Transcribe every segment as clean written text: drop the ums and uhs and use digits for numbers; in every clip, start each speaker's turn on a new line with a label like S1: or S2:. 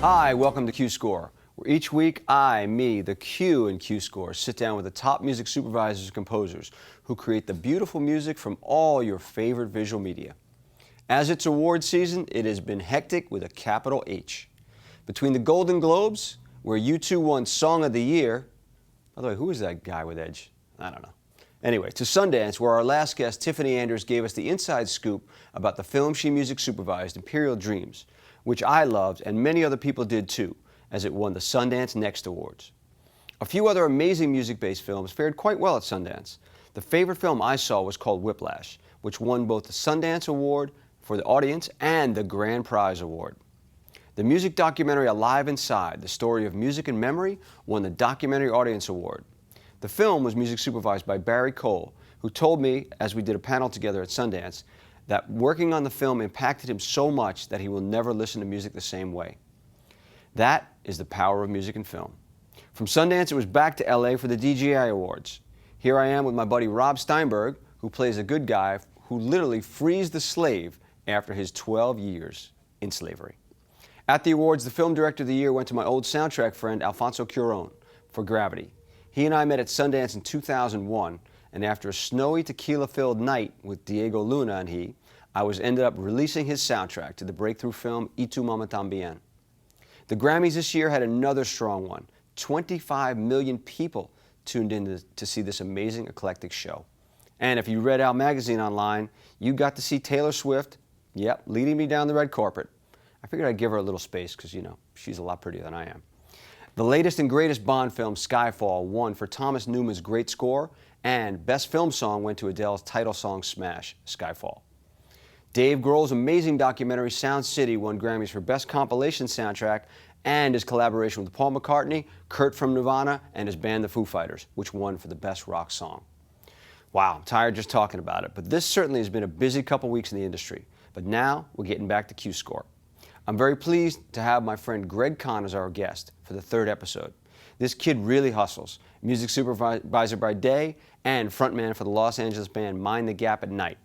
S1: Hi, welcome to Q Score, where each week the Q and Q Score, sit down with the top music supervisors and composers who create the beautiful music from all your favorite visual media. As it's award season, it has been hectic with a capital H. Between the Golden Globes, where U2 won Song of the Year, by the way, who is that guy with Edge? I don't know. Anyway, to Sundance, where our last guest, Tiffany Anders, gave us the inside scoop about the film she music supervised, Imperial Dreams, which I loved and many other people did too, as it won the Sundance Next Awards. A few other amazing music-based films fared quite well at Sundance. The favorite film I saw was called Whiplash, which won both the Sundance Award for the audience and the Grand Prize Award. The music documentary Alive Inside, the story of music and memory, won the Documentary Audience Award. The film was music supervised by Barry Cole, who told me, as we did a panel together at Sundance, that working on the film impacted him so much that he will never listen to music the same way. That is the power of music and film. From Sundance, it was back to LA for the DJI Awards. Here I am with my buddy Rob Steinberg, who plays a good guy who literally frees the slave after his 12 years in slavery. At the awards, the Film Director of the Year went to my old soundtrack friend Alfonso Cuarón for Gravity. He and I met at Sundance in 2001, and after a snowy tequila-filled night with Diego Luna and I ended up releasing his soundtrack to the breakthrough film Y Tu Mama Tambien. The Grammys this year had another strong one. 25 million people tuned in to see this amazing eclectic show. And if you read Out Magazine online, you got to see Taylor Swift, leading me down the red carpet. I figured I'd give her a little space because, you know, she's a lot prettier than I am. The latest and greatest Bond film, Skyfall, won for Thomas Newman's great score, and Best Film Song went to Adele's title song smash, Skyfall. Dave Grohl's amazing documentary, Sound City, won Grammys for Best Compilation Soundtrack and his collaboration with Paul McCartney, Kurt from Nirvana, and his band, the Foo Fighters, which won for the Best Rock Song. Wow, I'm tired just talking about it, but this certainly has been a busy couple weeks in the industry. But now we're getting back to Q Score. I'm very pleased to have my friend Greg Cahn as our guest for the third episode. This kid really hustles, music supervisor by day and frontman for the Los Angeles band Mind the Gap at night.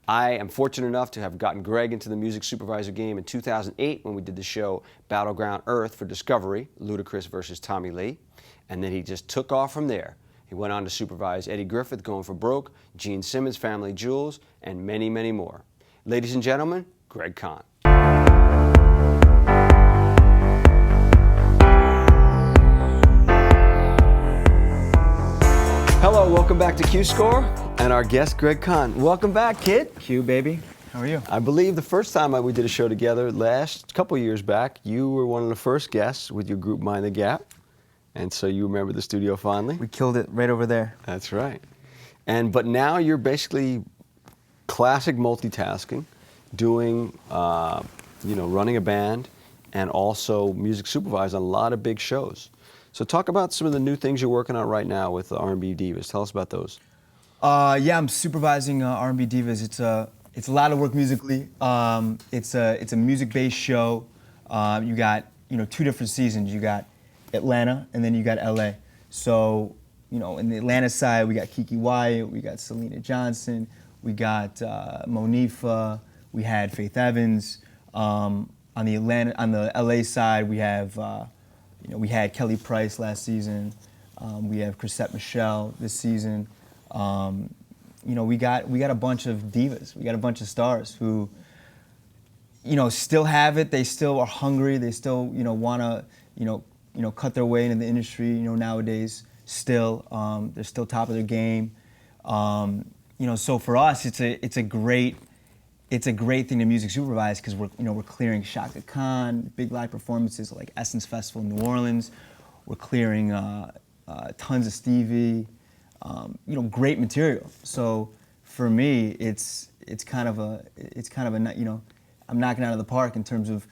S1: I am fortunate enough to have gotten Greg into the music supervisor game in 2008 when we did the show Battleground Earth for Discovery, Ludacris versus Tommy Lee, and then he just took off from there. He went on to supervise Eddie Griffith, Going for Broke, Gene Simmons, Family Jewels, and many, many more. Ladies and gentlemen, Greg Cahn. Hello, welcome back to Q Score, and our guest, Greg Cahn. Welcome back, kid.
S2: Q, baby. How are you?
S1: I believe the first time we did a show together, couple years back, you were one of the first guests with your group Mind the Gap, and so you remember the studio fondly.
S2: We killed it right over there.
S1: That's right. But now you're basically classic multitasking, doing, running a band, and also music supervising a lot of big shows. So talk about some of the new things you're working on right now with the R&B Divas. Tell us about those.
S2: I'm supervising R&B Divas. It's a lot of work musically. It's a music-based show. You got two different seasons. You got Atlanta and then you got LA. So in the Atlanta side we got Kiki Wyatt, we got Selena Johnson, we got Monifa, we had Faith Evans. On the LA side we have. We had Kelly Price last season. We have Chrisette Michelle this season. We got a bunch of divas. We got a bunch of stars who, still have it. They still are hungry. They still, want to, cut their way into the industry. Nowadays, still, they're still top of their game. So for us, it's a great thing to music supervise because we're clearing Shaka Khan, big live performances like Essence Festival in New Orleans. We're clearing tons of Stevie, great material. So for me, it's kind of a I'm knocking out of the park in terms of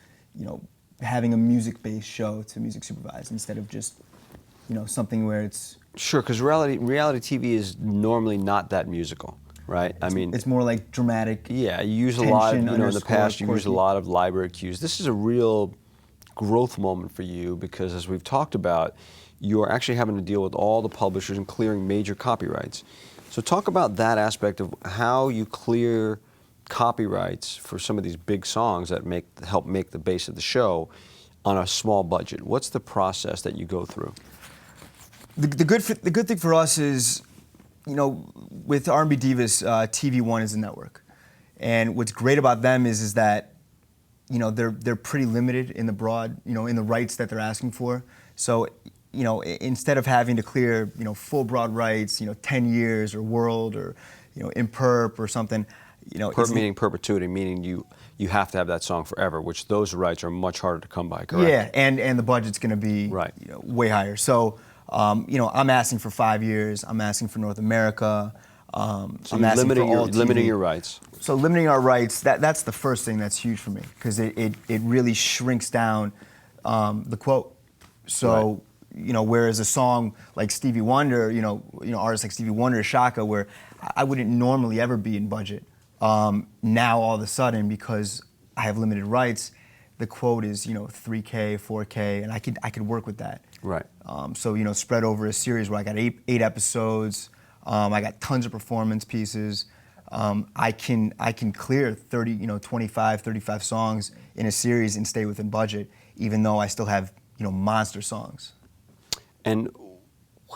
S2: having a music-based show to music supervise instead of just something where it's
S1: sure, because reality TV is normally not that musical. Right?
S2: It's more like dramatic.
S1: Yeah, you use a lot, in the past you used a lot of library cues. This is a real growth moment for you because as we've talked about, you're actually having to deal with all the publishers and clearing major copyrights. So talk about that aspect of how you clear copyrights for some of these big songs that help make the base of the show. on a small budget? What's the process that you go through?
S2: The good thing for us is, you know, with R&B Divas, TV1 is the network, and what's great about them is that, you know, they're pretty limited in the broad, you know, in the rights that they're asking for. So, you know, instead of having to clear, you know, full broad rights, you know, 10 years or world or, you know, imperp or something, you know.
S1: Meaning perpetuity, meaning you have to have that song forever, which those rights are much harder to come by, correct?
S2: Yeah, and the budget's going to be
S1: right.
S2: You know, way higher. So, you know, I'm asking for 5 years. I'm asking for North America.
S1: So
S2: I'm asking for all
S1: limiting
S2: TV.
S1: your rights.
S2: So limiting our rights, that's the first thing that's huge for me, because it really shrinks down the quote. So, right. You know, whereas a song like Stevie Wonder, you know, artists like Stevie Wonder or Shaka, where I wouldn't normally ever be in budget, now all of a sudden, because I have limited rights, the quote is, you know, 3K, 4K, and I could work with that.
S1: Right.
S2: So, you know, spread over a series where I got eight episodes, I got tons of performance pieces. I can clear 30, you know, 25, 35 songs in a series and stay within budget, even though I still have, you know, monster songs.
S1: And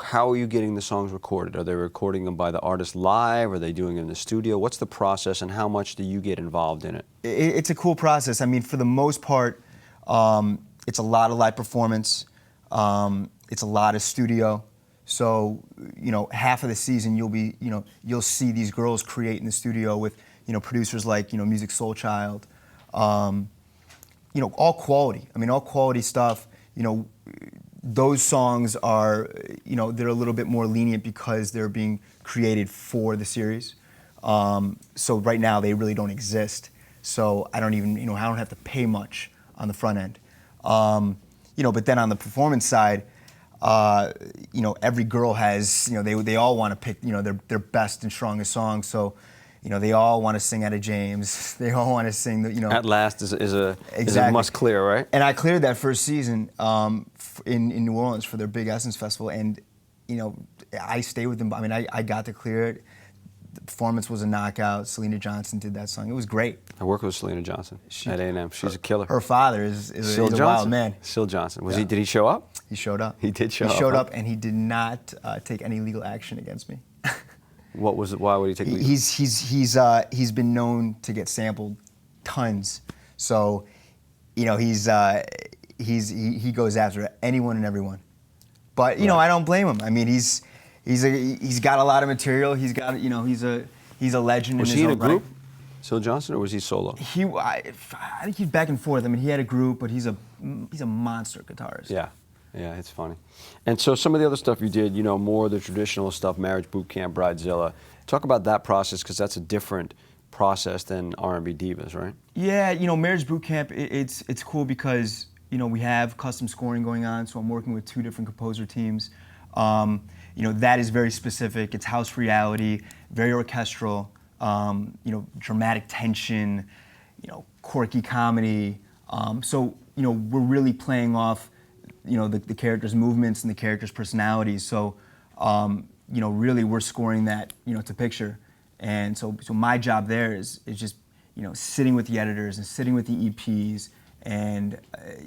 S1: how are you getting the songs recorded? Are they recording them by the artist live? Are they doing it in the studio? What's the process, and how much do you get involved in it?
S2: It's a cool process. I mean, for the most part, it's a lot of live performance. It's a lot of studio. So, you know, half of the season you'll see these girls create in the studio with, you know, producers like, you know, Music Soul Child. You know, all quality. I mean, all quality stuff. You know, those songs are, you know, they're a little bit more lenient because they're being created for the series. So right now they really don't exist. So I don't even, you know, I don't have to pay much on the front end. You know, but then on the performance side, you know, every girl has, you know, they all want to pick, you know, their best and strongest songs. So, you know, they all want to sing Etta James. They all want to sing the, you know.
S1: At Last is a must clear, right?
S2: And I cleared that first season in New Orleans for their big Essence Festival, and, you know, I stayed with them. I mean, I got to clear it. The performance was a knockout. Selena Johnson did that song. It was great.
S1: I work with Selena Johnson at A&M. She's a killer.
S2: Her father is a wild man.
S1: Syl Johnson. Did he show up?
S2: He showed up.
S1: He did show up.
S2: He showed up, and he did not take any legal action against me.
S1: What was it? Why would he take legal?
S2: He's been known to get sampled tons. So, you know, he goes after anyone and everyone. But you know, I don't blame him. I mean, he's got a lot of material. He's got, you know, he's a legend.
S1: Was he in a group, Syl Johnson, or was he solo?
S2: I think he's back and forth. I mean, he had a group, but he's a monster guitarist.
S1: Yeah. Yeah, it's funny. And so some of the other stuff you did, you know, more of the traditional stuff, Marriage Boot Camp, Bridezilla. Talk about that process, because that's a different process than R&B Divas, right? Yeah,
S2: you know, Marriage Boot Camp, it's cool because, you know, we have custom scoring going on, so I'm working with 2 different composer teams. You know, that is very specific. It's house reality, very orchestral, you know, dramatic tension, you know, quirky comedy. So, you know, we're really playing off, you know, the characters' movements and the characters' personalities. So, you know, really we're scoring that, you know, to picture. And so my job there is just, you know, sitting with the editors and sitting with the EPs and,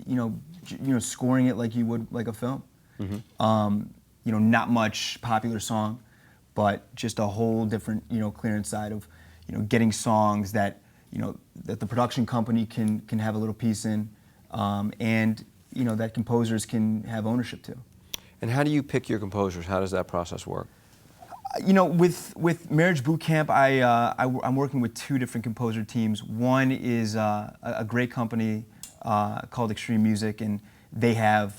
S2: you know, scoring it like you would like a film. Mm-hmm. You know, not much popular song, but just a whole different, you know, clearance side of, you know, getting songs that, you know, that the production company can have a little piece in, and, you know, that composers can have ownership to.
S1: And how do you pick your composers? How does that process work?
S2: You know, with Marriage Boot Camp, I'm working with 2 different composer teams. One is a great company called Extreme Music, and they have,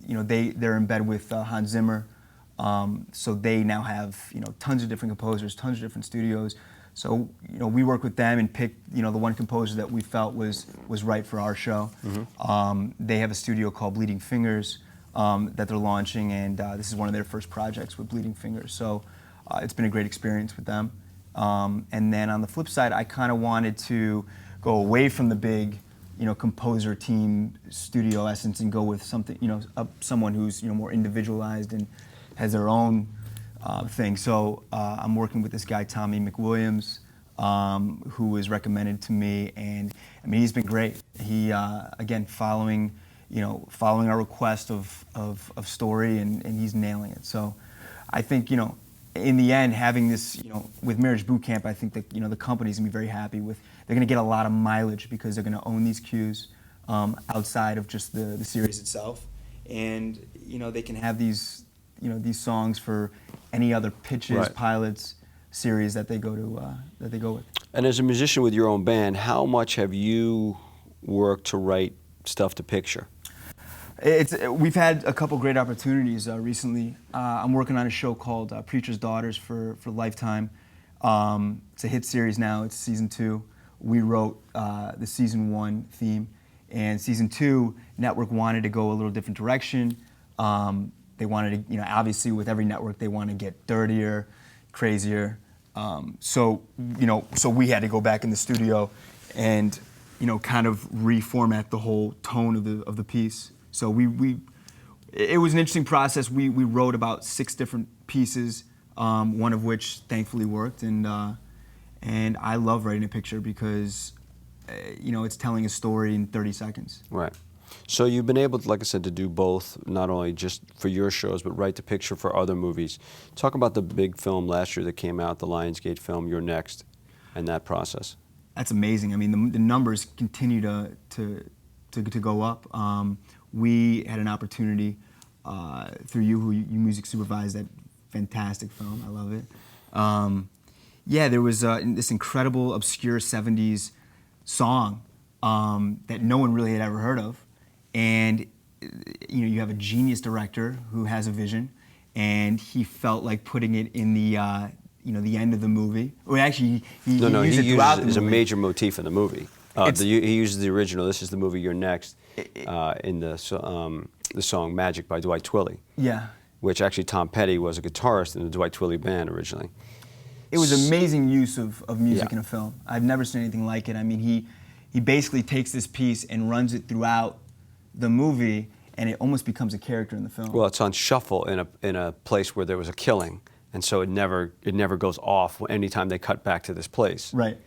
S2: you know, they're in bed with Hans Zimmer, so they now have, you know, tons of different composers, tons of different studios. So, you know, we work with them and pick, you know, the one composer that we felt was right for our show. Mm-hmm. They have a studio called Bleeding Fingers that they're launching, and this is one of their first projects with Bleeding Fingers. So it's been a great experience with them. And then on the flip side, I kind of wanted to go away from the big, you know, composer team studio essence and go with something, you know, someone who's, you know, more individualized and has their own thing. So I'm working with this guy, Tommy McWilliams, who was recommended to me, and I mean he's been great. He again following our request of story, and he's nailing it. So I think in the end, having this with Marriage Boot Camp, I think that the company's gonna be very happy with. They're gonna get a lot of mileage because they're gonna own these cues outside of just the series itself, and they can have these these songs for any other pitches,
S1: right.
S2: pilots, series that they go to that they go with.
S1: And as a musician with your own band, how much have you worked to write stuff to picture?
S2: We've had a couple great opportunities recently. I'm working on a show called Preacher's Daughters for Lifetime. It's a hit series now. It's season 2. We wrote the season 1 theme, and season 2, network wanted to go a little different direction. They wanted to, obviously with every network they want to get dirtier, crazier. So we had to go back in the studio and kind of reformat the whole tone of the piece. So it was an interesting process. We wrote about 6 different pieces, one of which thankfully worked, and I love writing a picture because it's telling a story in 30 seconds.
S1: Right. So you've been able to, like I said, to do both, not only just for your shows, but write the picture for other movies. Talk about the big film last year that came out, the Lionsgate film, Youre Next, and that process. That's
S2: amazing. I mean, the numbers continue to go up. We had an opportunity through you music supervised that fantastic film. I love it. Yeah, there was this incredible, obscure 70s song that no one really had ever heard of. And you have a genius director who has a vision, and he felt like putting it in the the end of the movie. Well, actually, he used it throughout the movie.
S1: It's a major motif in the movie. He uses the original. This is the movie Youre Next in the song Magic by Dwight Twilley.
S2: Yeah.
S1: Which actually Tom Petty was a guitarist in the Dwight Twilley band originally.
S2: It was amazing use of music in a film. I've never seen anything like it. I mean, he basically takes this piece and runs it throughout the movie, and it almost becomes a character in the film.
S1: Well, it's on shuffle in a place where there was a killing, and so it never goes off anytime they cut back to this place.
S2: Right.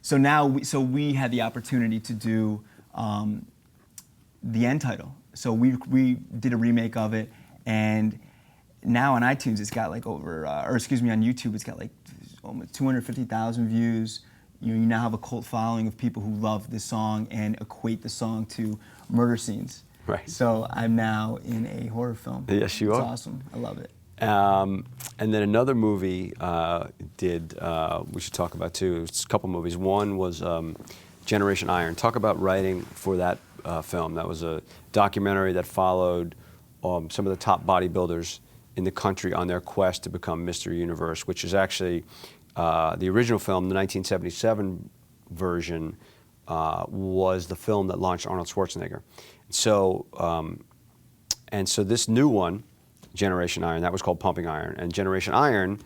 S2: So now we had the opportunity to do the end title. So we did a remake of it, and now on iTunes it's got like on YouTube it's got like almost 250,000 views. You now have a cult following of people who love this song and equate the song to murder scenes.
S1: Right.
S2: So I'm now in a horror film.
S1: Yes, you are.
S2: It's awesome. I love it.
S1: And then another movie we should talk about too. It's a couple movies. One was Generation Iron. Talk about writing for that film. That was a documentary that followed some of the top bodybuilders in the country on their quest to become Mr. Universe, which is actually the original film, the 1977 version, was the film that launched Arnold Schwarzenegger. So, so this new one, Generation Iron, that was called Pumping Iron. And Generation Iron,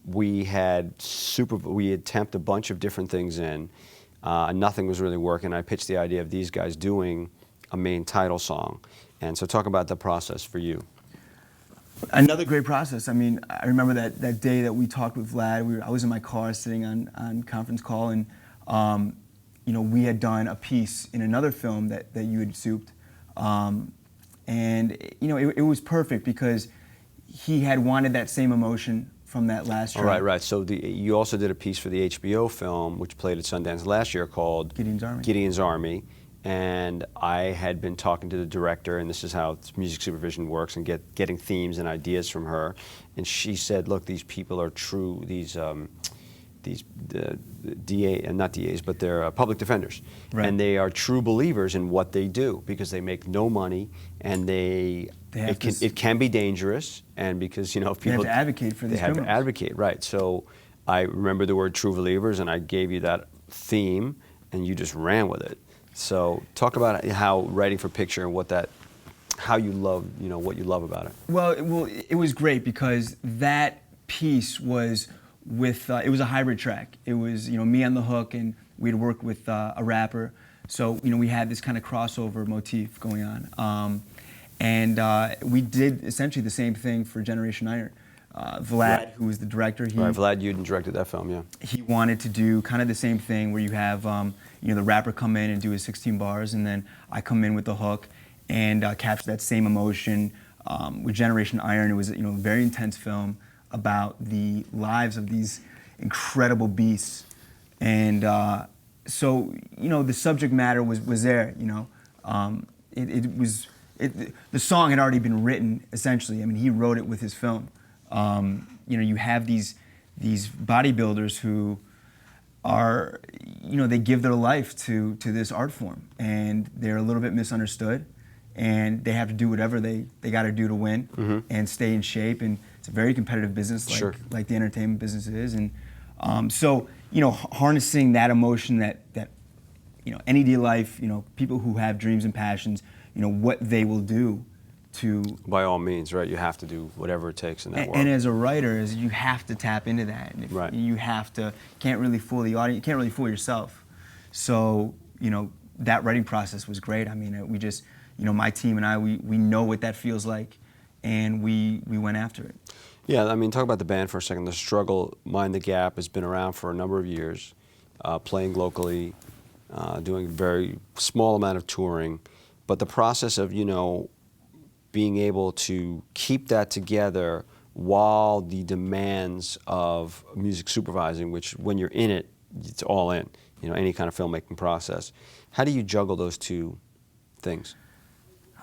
S1: we had temped a bunch of different things in, and nothing was really working. I pitched the idea of these guys doing a main title song. And so talk about the process for you.
S2: Another great process. I mean, I remember that day that we talked with Vlad. I was in my car sitting on conference call, and we had done a piece in another film that you had souped, and it was perfect because he had wanted that same emotion from that last track.
S1: Right. So you also did a piece for the HBO film, which played at Sundance last year, called
S2: Gideons
S1: Army. And I had been talking to the director, and this is how music supervision works, and getting themes and ideas from her. And she said, "Look, these people are true. These not DAs, but they're public defenders,
S2: right.
S1: And they are true believers in what they do because they make no money, and it can be dangerous, and because if people
S2: they have to advocate for these
S1: criminals.
S2: They
S1: have to advocate, right? So I remember the word true believers, and I gave you that theme, and you just ran with it." So talk about how writing for picture and how you love, what you love about it.
S2: Well, it was great because that piece was it was a hybrid track. It was, me on the hook, and we'd worked with a rapper. So, we had this kind of crossover motif going on. And we did essentially the same thing for Generation Iron. Vlad,
S1: Right.
S2: who was the director,
S1: Right, Vlad Yudin directed that film, yeah.
S2: he wanted to do kind of the same thing where you have the rapper come in and do his 16 bars, and then I come in with the hook and capture that same emotion. With Generation Iron, it was a very intense film about the lives of these incredible beasts, and so the subject matter was there. The song had already been written essentially. I mean, he wrote it with his film. You have these bodybuilders who are, they give their life to this art form, and they're a little bit misunderstood, and they have to do whatever they got to do to win and stay in shape. And it's a very competitive business, like the entertainment business is. And so harnessing that emotion that any day life, people who have dreams and passions, what they will do to.
S1: By all means, right? You have to do whatever it takes in that world.
S2: And as a writer, you have to tap into that. And
S1: Right.
S2: You have to. Can't really fool the audience. You can't really fool yourself. So that writing process was great. I mean, we just my team and I we know what that feels like, and we went after it.
S1: Yeah, I mean, talk about the band for a second. The struggle, Mind the Gap, has been around for a number of years, playing locally, doing a very small amount of touring, but the process of being able to keep that together while the demands of music supervising, which when you're in it, it's all in, any kind of filmmaking process. How do you juggle those two things?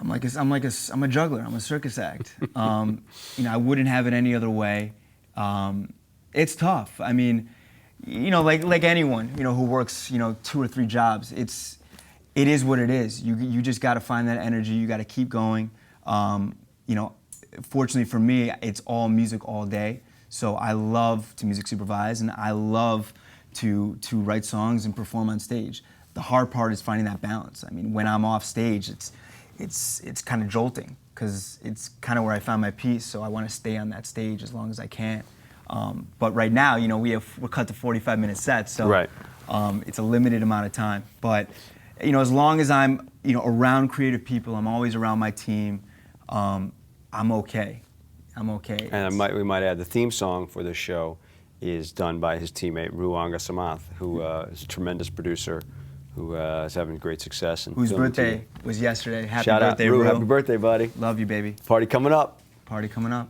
S2: I'm a juggler. I'm a circus act. I wouldn't have it any other way. It's tough. I mean, like anyone, who works, 2 or 3 jobs. It is what it is. You just got to find that energy. You got to keep going. Fortunately for me, it's all music all day. So I love to music supervise, and I love to write songs and perform on stage. The hard part is finding that balance. I mean, when I'm off stage, it's kind of jolting, because it's kind of where I found my peace. So I want to stay on that stage as long as I can. But right now, we're cut to 45-minute sets, so
S1: right.
S2: It's a limited amount of time. But as long as I'm around creative people, I'm always around my team. I'm okay. I'm okay.
S1: And we might add the theme song for this show is done by his teammate Ruanga Samath, who is a tremendous producer, who is having great success.
S2: Whose birthday was yesterday. Happy
S1: Shout
S2: birthday,
S1: out, Ru.
S2: Ru.
S1: Happy birthday, buddy.
S2: Love you, baby.
S1: Party coming up.
S2: Party coming up.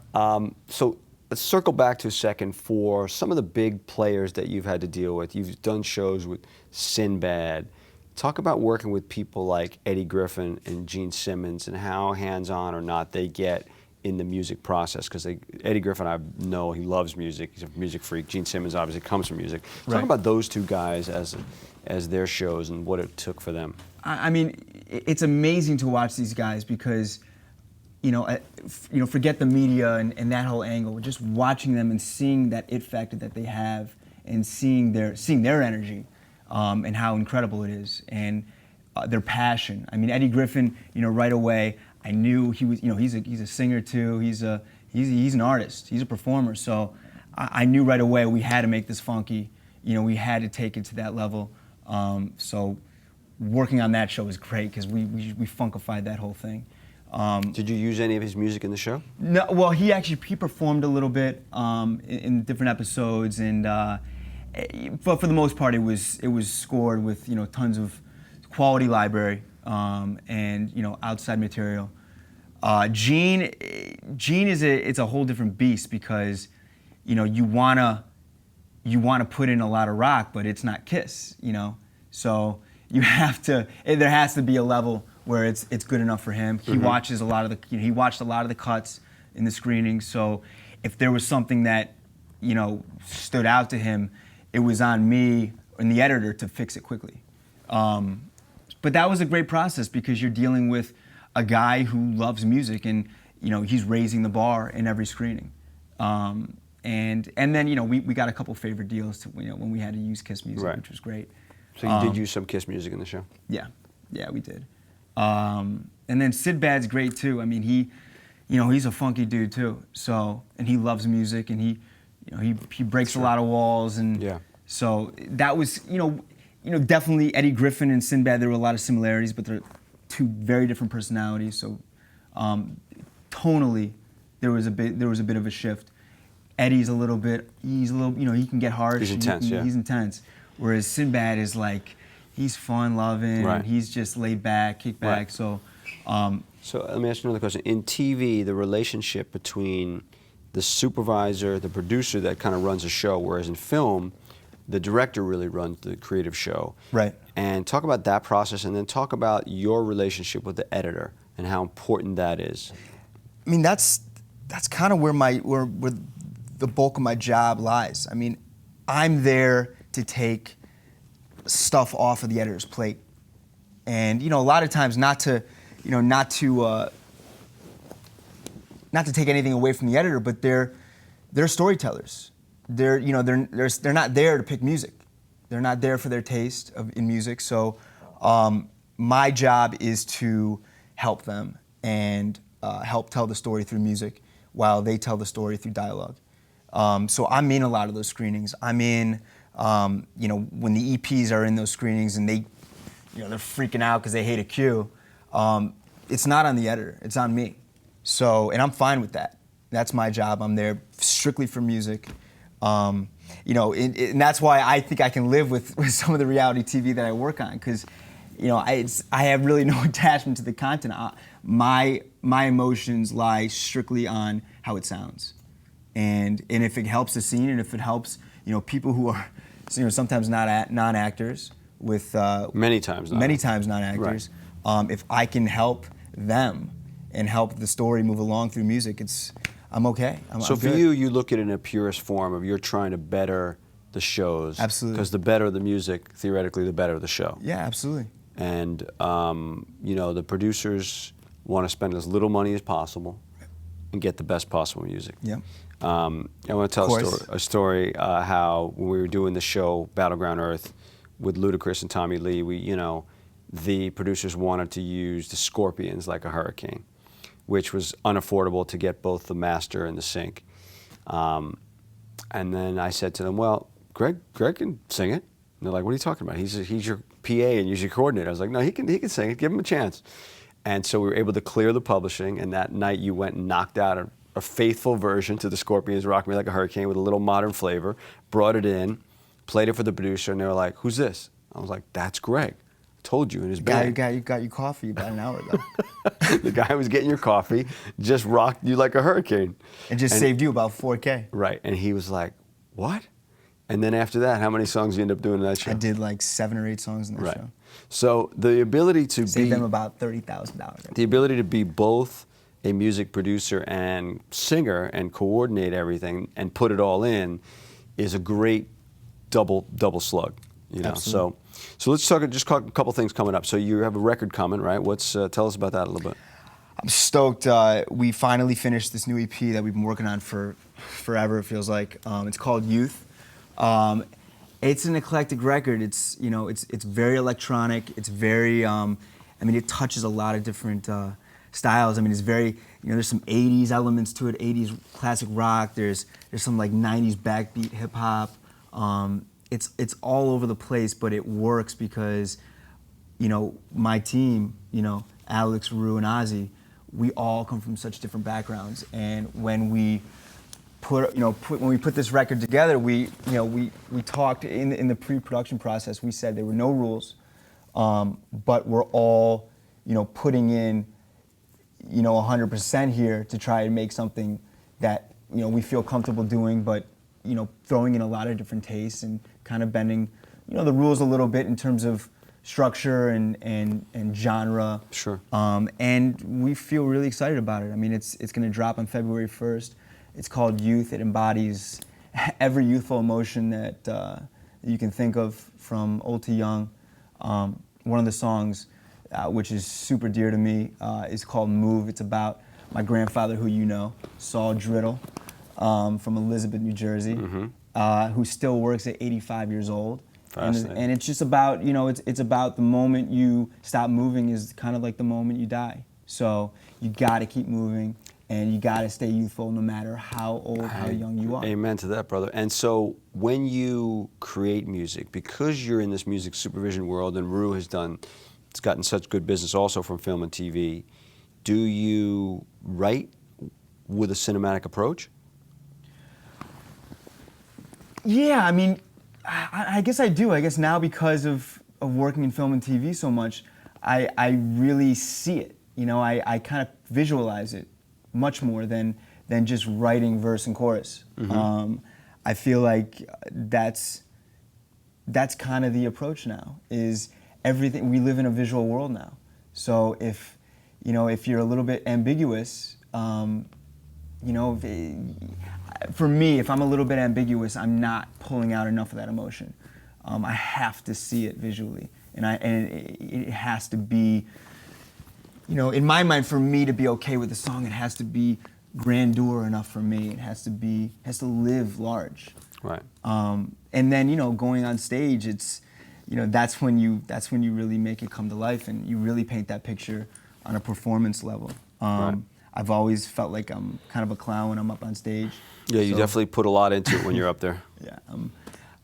S1: So let's circle back to a second for some of the big players that you've had to deal with. You've done shows with Sinbad. Talk about working with people like Eddie Griffin and Gene Simmons, and how hands-on or not they get in the music process. Because Eddie Griffin, I know he loves music. He's a music freak. Gene Simmons obviously comes from music. Talk
S2: Right.
S1: about those two guys as their shows and what it took for them.
S2: I mean, it's amazing to watch these guys because, forget the media and that whole angle. Just watching them and seeing that it factor that they have, and seeing their energy, and how incredible it is, and their passion. I mean, Eddie Griffin, right away, I knew he was, he's a singer too. He's an artist. He's a performer. So I knew right away we had to make this funky. We had to take it to that level. So working on that show was great because we funkified that whole thing.
S1: Did you use any of his music in the show?
S2: No, well, he performed a little bit in different episodes, and but for the most part, it was scored with tons of quality library and outside material. Gene it's a whole different beast because you wanna put in a lot of rock, but it's not Kiss, so you have to. There has to be a level where it's good enough for him. He watches a lot of he watched a lot of the cuts in the screenings. So if there was something that stood out to him, it was on me and the editor to fix it quickly. But that was a great process because you're dealing with a guy who loves music, and he's raising the bar in every screening. And then we got a couple favorite deals to, when we had to use Kiss music,
S1: Right.
S2: which was great.
S1: So you did use some Kiss music in the show?
S2: Yeah, we did. And then Sinbad's great too. I mean, he's a funky dude too. So, and he loves music, and he breaks a lot of walls, and
S1: Yeah.
S2: so that was definitely Eddie Griffin and Sinbad. There were a lot of similarities, but they're two very different personalities. So tonally, there was a bit of a shift. Eddie's a little bit, he's a little, you know, he can get harsh.
S1: He's intense, yeah.
S2: He's intense. Whereas Sinbad is like, he's fun loving,
S1: Right.
S2: and he's just laid back, kick back.
S1: Right.
S2: So,
S1: So let me ask you another question. In TV, the relationship between the supervisor, the producer that kind of runs a show, whereas in film, the director really runs the creative show.
S2: Right.
S1: And talk about that process, and then talk about your relationship with the editor and how important that is.
S2: I mean, that's kind of where the bulk of my job lies. I mean, I'm there to take stuff off of the editor's plate, and you know, a lot of times not to take anything away from the editor, but they're storytellers. They're not there to pick music. They're not there for their taste in music. So my job is to help them and help tell the story through music while they tell the story through dialogue. So I'm in a lot of those screenings. I'm in, when the EPs are in those screenings and they're freaking out because they hate a cue. It's not on the editor, it's on me. So, and I'm fine with that. That's my job. I'm there strictly for music. And that's why I think I can live with some of the reality TV that I work on, because, I have really no attachment to the content. My emotions lie strictly on how it sounds, and if it helps the scene, and if it helps, people who are, sometimes non-actors with
S1: many times
S2: non-actors. Right. If I can help them and help the story move along through music, I'm okay.
S1: So
S2: I'm
S1: for
S2: good.
S1: you look at it in a purest form of you're trying to better the shows.
S2: Absolutely.
S1: Because the better the music, theoretically, the better the show.
S2: Yeah, absolutely.
S1: And the producers want to spend as little money as possible and get the best possible music.
S2: Yeah.
S1: I want to tell a story how when we were doing the show Battleground Earth with Ludacris and Tommy Lee, the producers wanted to use the Scorpions like a hurricane, which was unaffordable to get both the master and the sync. And then I said to them, well, Greg can sing it. And they're like, what are you talking about? He's your PA and he's your coordinator. I was like, no, he can sing it. Give him a chance. And so we were able to clear the publishing, and that night you went and knocked out a faithful version to the Scorpions' Rock Me Like a Hurricane with a little modern flavor, brought it in, played it for the producer, and they were like, who's this? I was like, that's Greg. Told you in his band.
S2: You got your coffee about an hour ago.
S1: The guy was getting your coffee, just rocked you like a hurricane.
S2: And saved you about $4K.
S1: Right, and he was like, what? And then after that, how many songs you end up doing in that show?
S2: I did like 7 or 8 songs in that show.
S1: So the ability to
S2: Saved them about $30,000.
S1: The ability to be both a music producer and singer and coordinate everything and put it all in is a great double slug.
S2: Absolutely.
S1: So let's talk a couple things coming up. So you have a record coming, right? Tell us about that a little bit.
S2: I'm stoked. We finally finished this new EP that we've been working on for forever, it feels like. It's called Youth. It's an eclectic record. It's very electronic. It's very, it touches a lot of different styles. It's very, there's some 80s elements to it, 80s classic rock. There's some like 90s backbeat hip hop. It's all over the place, but it works because, my team, Alex, Rue, and Ozzy, we all come from such different backgrounds, and when we when we put this record together, we talked in the pre-production process. We said there were no rules, but we're all, putting in, 100% here to try to make something that we feel comfortable doing, but throwing in a lot of different tastes and kind of bending, the rules a little bit in terms of structure and genre.
S1: Sure.
S2: And we feel really excited about it. It's going to drop on February 1st. It's called Youth. It embodies every youthful emotion that you can think of, from old to young. One of the songs, which is super dear to me, is called Move. It's about my grandfather, who Saul Driddle, from Elizabeth, New Jersey, who still works at 85 years old. And it's just about, it's about the moment you stop moving is kind of like the moment you die. So you got to keep moving. And you gotta stay youthful no matter how old, how young you are.
S1: Amen to that, brother. And so when you create music, because you're in this music supervision world, and Rue has gotten such good business also from film and TV, do you write with a cinematic approach?
S2: Yeah, I mean, I guess I do. I guess now because of working in film and TV so much, I really see it. You know, I kind of visualize it much more than just writing verse and chorus. I feel like that's kind of the approach now, is everything, we live in a visual world now. So if you're a little bit ambiguous, for me, if I'm a little bit ambiguous, I'm not pulling out enough of that emotion. I have to see it visually, and it has to be, in my mind, for me to be okay with the song, it has to be grandeur enough for me. It has to live large.
S1: Right.
S2: And then going on stage, it's that's when you really make it come to life, and you really paint that picture on a performance level.
S1: Right.
S2: I've always felt like I'm kind of a clown when I'm up on stage.
S1: Yeah, you definitely put a lot into it when you're up there.
S2: Yeah.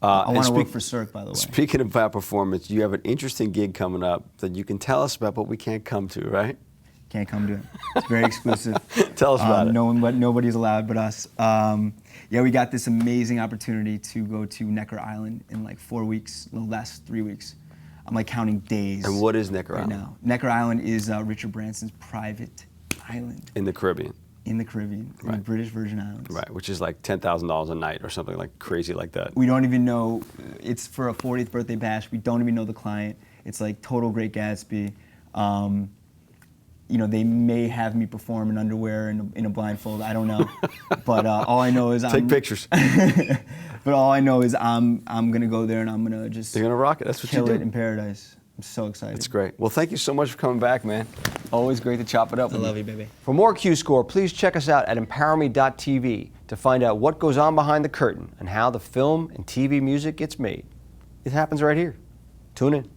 S2: I want to work for Cirque, by the way.
S1: Speaking about performance, you have an interesting gig coming up that you can tell us about, but we can't come to, right?
S2: Can't come to it. It's very exclusive.
S1: Tell us about it.
S2: Nobody's allowed but us. Yeah, we got this amazing opportunity to go to Necker Island in like 4 weeks, a little less, 3 weeks. I'm like counting days.
S1: And what is Necker Island?
S2: Now. Necker Island is Richard Branson's private island.
S1: In the Caribbean.
S2: In the Caribbean, in the British Virgin Islands.
S1: Right, which is like $10,000 a night or something like crazy like that.
S2: We don't even know, it's for a 40th birthday bash. We don't even know the client. It's like total Great Gatsby. They may have me perform in underwear in a blindfold. I don't know, but all I know is
S1: take pictures.
S2: But all I know is I'm gonna go there and I'm gonna just
S1: you're gonna rock it. That's what you do.
S2: Kill it in paradise. I'm so excited.
S1: It's great. Well, thank you so much for coming back, man. Always great to chop it up.
S2: I love you, baby.
S1: For more Q Score, please check us out at emPOWERme.tv to find out what goes on behind the curtain and how the film and TV music gets made. It happens right here. Tune in.